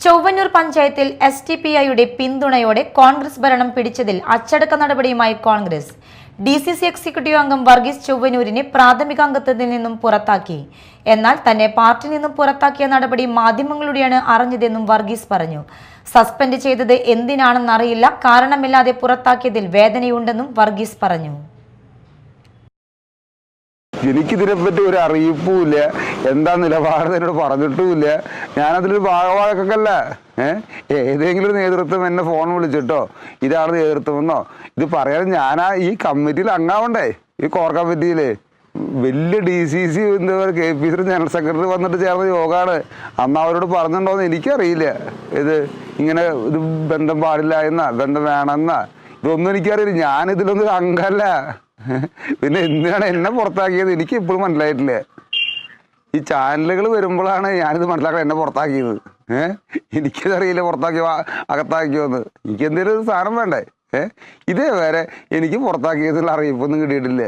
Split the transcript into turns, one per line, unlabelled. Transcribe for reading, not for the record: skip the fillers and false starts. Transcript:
ചൊവ്വന്നൂർ പഞ്ചായത്തിൽ STPIയുടെ പിന്തുണയോടെ കോൺഗ്രസ് ഭരണം പിടിച്ചതിൽ അച്ചടക്ക നടപടിയുമായി കോൺഗ്രസ്. DCC എക്സിക്യൂട്ടീവ് അംഗം വർഗീസ് ചൊവ്വന്നൂരിനെ പ്രാഥമിക അംഗത്വത്തിൽ നിന്നും പുറത്താക്കി. എന്നാൽ തന്നെ പാർട്ടിയിൽ നിന്നും പുറത്താക്കിയ നടപടി മാധ്യമങ്ങളിലൂടെയാണ് അറിഞ്ഞതെന്നും വർഗീസ് പറഞ്ഞു. സസ്പെൻഡ് ചെയ്തത് എന്തിനാണെന്നറിയില്ല, കാരണമില്ലാതെ പുറത്താക്കിയതിൽ വേദനയുണ്ടെന്നും വർഗീസ് പറഞ്ഞു.
എനിക്കിതിനെപ്പറ്റി ഒരു അറിയിപ്പുമില്ല, എന്താ നിലപാട് എന്നോട് പറഞ്ഞിട്ടുമില്ല. ഞാനതിലൊരു ഭാഗവാക്കല്ല. ഏതെങ്കിലും ഒരു നേതൃത്വം എന്നെ ഫോൺ വിളിച്ചിട്ടോ ഇതാണ് നേതൃത്വമെന്നോ ഇത് പറയാൻ ഞാനാ ഈ കമ്മിറ്റിയിൽ അംഗമാവണ്ടേ. ഈ കോർ കമ്മിറ്റിയിൽ വലിയ DCC എന്താ പറയുക KPC ജനറൽ സെക്രട്ടറി വന്നിട്ട് ചേർന്ന യോഗമാണ്. അന്ന് അവരോട് പറഞ്ഞിട്ടുണ്ടോയെന്ന് എനിക്കറിയില്ല. ഇങ്ങനെ ഇത് ബന്ധം പാടില്ല എന്നാ ബന്ധം വേണമെന്നാ ഇതൊന്നും എനിക്കറിയില്ല. ഞാനിതിലൊന്നും അംഗമല്ല. പിന്നെ എന്തിനാണ് എന്നെ പുറത്താക്കിയത് എനിക്ക് ഇപ്പോഴും മനസ്സിലായിട്ടില്ല. ഈ ചാനലുകൾ വരുമ്പോഴാണ് ഞാനിത് മനസ്സിലാക്കാൻ എന്നെ പുറത്താക്കിയത്. എനിക്കതറിയില്ല പുറത്താക്കിയോ അകത്താക്കിയോന്ന്. എനിക്ക് എന്തെങ്കിലും ഒരു സാധനം വേണ്ടേ. ഇതേ വരെ എനിക്ക് പുറത്താക്കിയതിൽ അറിയിപ്പൊന്നും കിട്ടിയിട്ടില്ല.